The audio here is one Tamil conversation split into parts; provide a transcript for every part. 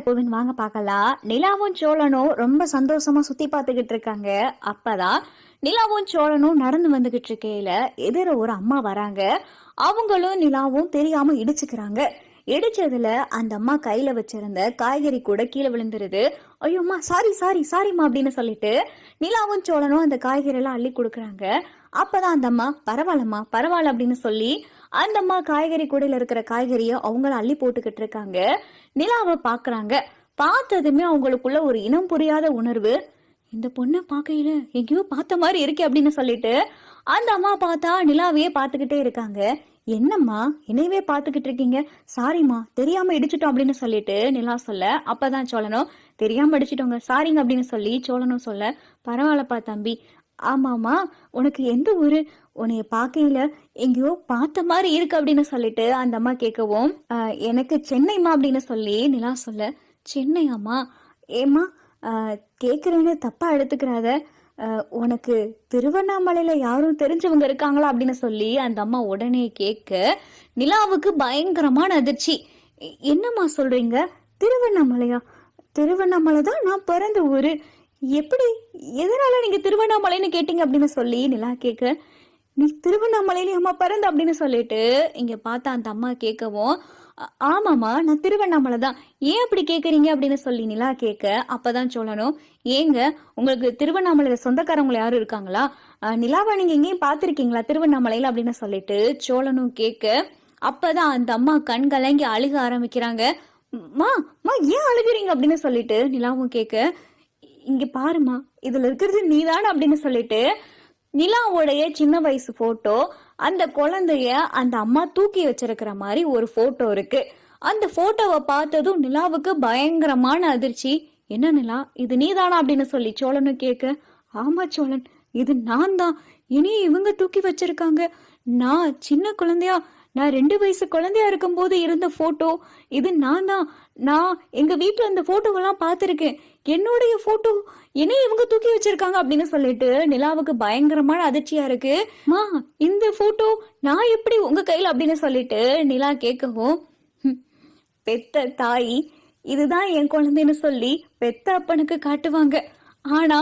போகுதுன்னு வாங்க பார்க்கலாம். நிலாவும் சோழனும் ரொம்ப சந்தோஷமா சுத்தி பார்த்துக்கிட்டு இருக்காங்க. அப்பதான் நிலாவும் சோழனும் நடந்து வந்துகிட்டு இருக்கையில எதிர ஒரு அம்மா வராங்க. அவங்களும் நிலாவும் தெரியாம இடிச்சுக்கிறாங்க. இடிச்சதுல அந்த அம்மா கையில வச்சிருந்த காய்கறி கூட கீழே விழுந்துருது. ஐயோம்மா, சாரி சாரி சாரிம்மா அப்படின்னு சொல்லிட்டு நிலாவும் சோழனும் அந்த காய்கறி எல்லாம் அள்ளி கொடுக்குறாங்க. அப்பதான் அந்த அம்மா பரவாயில்லம்மா பரவாயில்ல அப்படின்னு சொல்லி அந்த அம்மா காய்கறி கூடையில இருக்கிற காய்கறிய அவங்கள அள்ளி போட்டுக்கிட்டு இருக்காங்க. நிலாவை பாக்குறாங்க. பார்த்ததுமே அவங்களுக்குள்ள ஒரு இனம் புரியாத உணர்வு. இந்த பொண்ணை பார்க்கையில எங்கேயோ பார்த்த மாதிரி இருக்கே அப்படின்னு சொல்லிட்டு அந்த அம்மா பார்த்தா நிலாவையே பார்த்துக்கிட்டே இருக்காங்க. என்னம்மா என்னையவே பார்த்துக்கிட்டு இருக்கீங்க? சாரிம்மா தெரியாம இடிச்சிட்டோம் அப்படின்னு சொல்லிட்டு நிலா சொல்ல, அப்பதான் சோழனும் தெரியாம இடிச்சிட்டோங்க சாரிங்க அப்படின்னு சொல்லி சோழனும் சொல்ல, பரவாயில்லப்பா தம்பி. ஆமாமா, உனக்கு எந்த ஊரு? உன்னைய பார்க்கையில எங்கேயோ பார்த்த மாதிரி இருக்கு அப்படின்னு சொல்லிட்டு அந்த அம்மா கேட்கவும், எனக்கு சென்னைமா அப்படின்னு சொல்லி நிலா சொல்ல, சென்னையாம்மா? ஏம்மா கேக்குறேன்னு தப்பா எடுத்துக்கிறாத. உனக்கு திருவண்ணாமலையில யாரும் தெரிஞ்சவங்க இருக்காங்களா அப்படின்னு சொல்லி அந்த அம்மா உடனே கேட்க நிலாவுக்கு பயங்கரமான அதிர்ச்சி. என்னம்மா சொல்றீங்க? திருவண்ணாமலையா? திருவண்ணாமலை தான் நான் பிறந்த ஊரு. எப்படி, எதனால நீங்க திருவண்ணாமலைன்னு கேட்டீங்க அப்படின்னு சொல்லி நிலா கேட்க, நீ திருவண்ணாமலையில அம்மா பிறந்த அப்படின்னு சொல்லிட்டு இங்க பார்த்தா அந்த அம்மா கேட்கவும், ஆமாமா நான் திருவண்ணாமலை தான், ஏன் அப்படி கேக்குறீங்க அப்படின்னு சொல்லி நிலா கேட்க, அப்பதான் சொல்லணும், ஏங்க உங்களுக்கு திருவண்ணாமலையில சொந்தக்காரவங்க யாரும் இருக்காங்களா? நிலாவை நீங்க எங்கேயும் பாத்திருக்கீங்களா திருவண்ணாமலையில அப்படின்னு சொல்லிட்டு சோழனும் கேட்க, அப்பதான் அந்த அம்மா கண் கலங்கி அழுக ஆரம்பிக்கிறாங்க. மா மா ஏன் அழுகுறீங்க அப்படின்னு சொல்லிட்டு நிலாவும் கேட்க, இங்க பாருமா இதுல இருக்கிறது நீதானே அப்படின்னு சொல்லிட்டு நிலாவுடைய சின்ன வயசு போட்டோ, அந்த குழந்தைய அந்த அம்மா தூக்கி வச்சிருக்கிற மாதிரி ஒரு போட்டோ இருக்கு. அந்த போட்டோவை பார்த்ததும் நிலாவுக்கு பயங்கரமான அதிர்ச்சி. என்ன நிலா, இது நீதானா அப்படின்னு சொல்லி சோழனும் கேட்க, ஆமா சோழன், இது நான் தான். இனி இவங்க தூக்கி வச்சிருக்காங்க. நான் சின்ன குழந்தையா, நான் 2 வயசு குழந்தையா இருக்கும் போது இருந்த போட்டோ இது நான் தான். நான் எங்க வீட்டுல அந்த போட்டோவெல்லாம் பார்த்திருக்கேன். என்னுடைய போட்டோ என்னைய இவங்க தூக்கி வச்சிருக்காங்க அப்படின்னு சொல்லிட்டு நிலாவுக்கு பயங்கரமான அதிர்ச்சியா இருக்கு. மா, இந்த போட்டோ நான் எப்படி உங்க கையில அப்படின்னு சொல்லிட்டு நிலா கேட்கவும், பெத்த தாய் இதுதான் என் குழந்தைன்னு சொல்லி பெத்த அப்பனுக்கு காட்டுவாங்க. ஆனா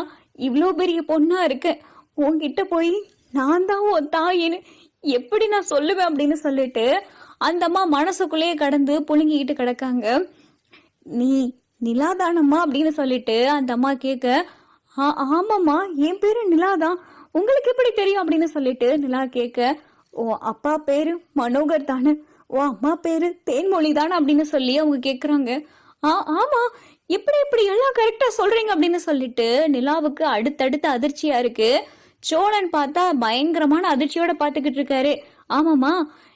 இவ்வளோ பெரிய பொண்ணா இருக்கு, உன்கிட்ட போய் நான் தான் உன் தாயின்னு எப்படி நான் சொல்லுவேன் அப்படின்னு சொல்லிட்டு அந்த அம்மா மனசுக்குள்ளேயே கடந்து புழுங்கிக்கிட்டு கிடக்காங்க. நீ நிலாதானம்மா அப்படின்னு சொல்லிட்டு அந்த அம்மா கேட்க, ஆமாம்மா என் பேரு நிலாதான், உங்களுக்கு எப்படி தெரியும் அப்படின்னு சொல்லிட்டு நிலா கேட்க, ஓ அப்பா பேரு மனோகர் தானே, ஓ அம்மா பேரு தேன்மொழி தானே அப்படின்னு சொல்லி அவங்க கேக்குறாங்க. ஆமா, எப்படி இப்படி எல்லாம் கரெக்டா சொல்றீங்க அப்படின்னு சொல்லிட்டு நிலாவுக்கு அடுத்தடுத்த அதிர்ச்சியா இருக்கு. சோழன் பார்த்தா பயங்கரமான அதிர்ச்சியோட பாத்துக்கிட்டு இருக்காரு. ஆமாமா,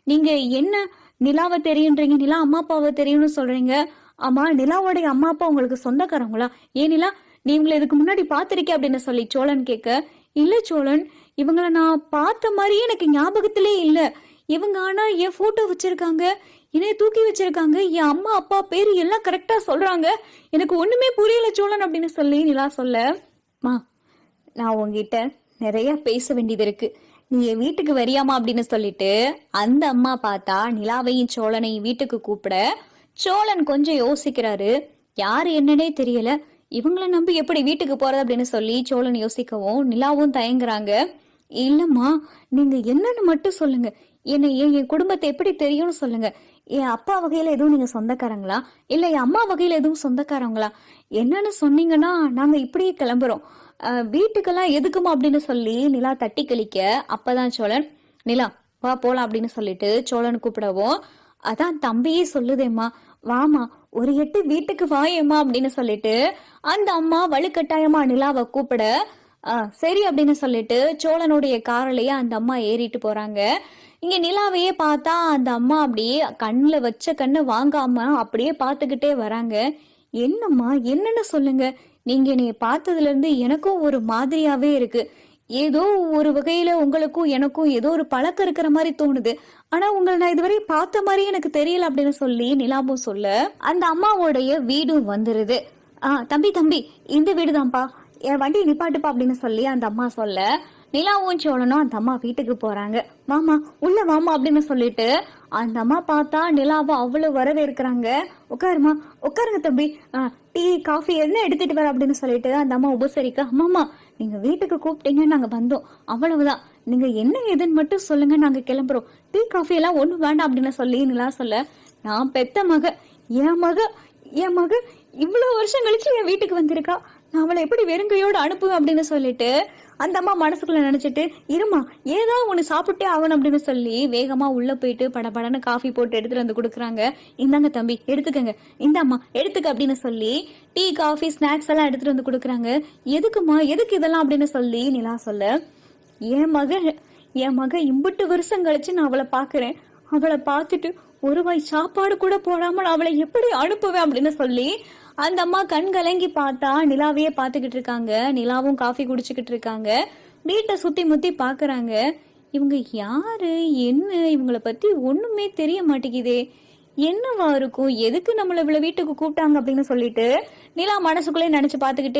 நீங்க என்ன நிலாவை தெரியுன்றீங்க, நிலா அம்மா அப்பாவை தெரியும்னு சொல்றீங்க. ஆமா, நிலாவோடைய அம்மா அப்பா உங்களுக்கு சொந்தக்காரங்களா? ஏன் நிலா, நீ இவங்களை இதுக்கு முன்னாடி பாத்திருக்கே அப்படின்னு சொல்லி சோழன் கேட்க, இல்ல சோழன், இவங்களை நான் பார்த்த மாதிரியே எனக்கு ஞாபகத்திலே இல்ல. இவங்க ஆனா என் போட்டோ வச்சிருக்காங்க, என்னைய தூக்கி வச்சிருக்காங்க, என் அம்மா அப்பா பேரு எல்லாம் கரெக்டா சொல்றாங்க, எனக்கு ஒண்ணுமே புரியல சோழன் அப்படின்னு சொல்லி நிலா சொல்ல, மா நான் உங்ககிட்ட நிறைய பேச வேண்டியது இருக்கு, நீ என் வீட்டுக்கு வரியாமா அப்படின்னு சொல்லிட்டு அந்த அம்மா பார்த்தா நிலாவையும் சோழனையும் வீட்டுக்கு கூப்பிட, சோழன் கொஞ்சம் யோசிக்கிறாரு. யாரு என்னன்னே தெரியல, இவங்கள நம்பி எப்படி வீட்டுக்கு போறது அப்படின்னு சொல்லி சோழன் யோசிக்கவும் நிலாவும் தயங்குறாங்க. இல்லம்மா, நீங்க என்னன்னு மட்டும் சொல்லுங்க, என் குடும்பத்தை எப்படி தெரியும்னு சொல்லுங்க. என் அப்பா வகையில எதுவும் நீங்க சொந்தக்காரங்களா, இல்ல என் அம்மா வகையில எதுவும் சொந்தக்காரங்களா? என்னன்னு சொன்னீங்கன்னா நாங்க இப்படியே கிளம்புறோம், வீட்டுக்கெல்லாம் எதுக்குமா அப்படின்னு சொல்லி நிலா தட்டி கழிக்க, அப்பதான் சோழன், நிலா வா போலாம் அப்படின்னு சொல்லிட்டு சோழன் கூப்பிடவும், அதான் தம்பியே சொல்லுதேம்மா, வாமா ஒரு எட்டு வீட்டுக்கு வாயேம்மா அப்படின்னு சொல்லிட்டு அந்த அம்மா வலுக்கட்டாயமா நிலாவை கூப்பிட, சரி அப்படின்னு சொல்லிட்டு சோழனுடைய காரிலேயே அந்த அம்மா ஏறிட்டு போறாங்க. இங்க நிலாவையே பார்த்தா அந்த அம்மா அப்படியே கண்ணுல வச்ச கண்ணு வாங்காம அப்படியே பார்த்துக்கிட்டே வராங்க. என்னம்மா என்னன்னு சொல்லுங்க, நீங்க என்னைய பார்த்ததுல இருந்து எனக்கும் ஒரு மாதிரியாவே இருக்கு, ஏதோ ஒரு வகையில உங்களுக்கும் எனக்கும் ஏதோ ஒரு பழக்கம் இருக்கிற மாதிரி தோணுது, ஆனா உங்களை நான் இதுவரை பார்த்த மாதிரி எனக்கு தெரியல அப்படின்னு சொல்லி நிலாவும் சொல்ல, அந்த அம்மாவோடைய வீடும் வந்துருது. தம்பி தம்பி இந்த வீடுதான்ப்பா, என் வண்டி நிப்பாட்டுப்பா அப்படின்னு சொல்லி அந்த அம்மா சொல்ல, நிலாவும் சோழனும் அந்த அம்மா வீட்டுக்கு போறாங்க. மாமா உள்ள வாமா அப்படின்னு சொல்லிட்டு அந்த அம்மா பார்த்தா நிலாவை அவ்வளவு வரவேற்கிறாங்க. உட்காருமா, உட்காருங்க தம்பி, டீ காஃபி என்ன எடுத்துட்டு வர அப்படின்னு சொல்லிட்டு அந்த அம்மா உபசரிக்க, அம்மாமா நீங்க வீட்டுக்கு கூப்பிட்டீங்க, நாங்க வந்தோம், அவ்வளவுதான், நீங்க என்ன ஏதுன்னு மட்டும் சொல்லுங்க, நாங்க கிளம்புறோம், டீ காஃபி எல்லாம் ஒண்ணும் வேண்டாம் அப்படின்னு சொல்லி நிலா சொல்ல, நான் பெத்த மக, என் மக என் மக இவ்வளவு வருஷம் கழிச்சு என் வீட்டுக்கு வந்திருக்கா, நான் அவளை எப்படி வெறுங்கையோடு அனுப்புவேன் அப்படின்னு சொல்லிட்டு அந்த அம்மா மனசுக்குள்ள நினைச்சிட்டு, இருமா ஏதாவது ஒண்ணு சாப்பிட்டே ஆகணும் அப்படின்னு சொல்லி வேகமா உள்ள போயிட்டு படபடன்னு காஃபி போட்டு எடுத்துட்டு வந்து கொடுக்குறாங்க. இந்தாங்க தம்பி எடுத்துக்கங்க, இந்த அம்மா எடுத்துக்க அப்படின்னு சொல்லி டீ காஃபி ஸ்நாக்ஸ் எல்லாம் எடுத்துட்டு வந்து கொடுக்குறாங்க. எதுக்குமா, எதுக்கு இதெல்லாம் அப்படின்னு சொல்லி நிலா சொல்ல, என் மக என் மக இம்புட்டு வருஷம் கழிச்சு நான் அவளை பாக்குறேன், அவளை பார்த்துட்டு ஒரு வாய் சாப்பாடு கூட போடாம நான் அவளை எப்படி அனுப்புவேன் அப்படின்னு சொல்லி அந்த அம்மா கண் கலங்கி பார்த்தா நிலாவையே பார்த்துக்கிட்டு இருக்காங்க. நிலாவும் காஃபி குடிச்சுக்கிட்டு இருக்காங்க. வீட்டை சுத்தி முத்தி பாக்குறாங்க. இவங்க யாரு, என்ன, இவங்கள பத்தி ஒண்ணுமே தெரிய மாட்டேங்குதே, என்னவா இருக்கும், எதுக்கு நம்மள இவ்வளவு வீட்டுக்கு கூப்பிட்டாங்க அப்படின்னு சொல்லிட்டு நிலா மனசுக்குள்ளே நினைச்சு பாத்துக்கிட்டு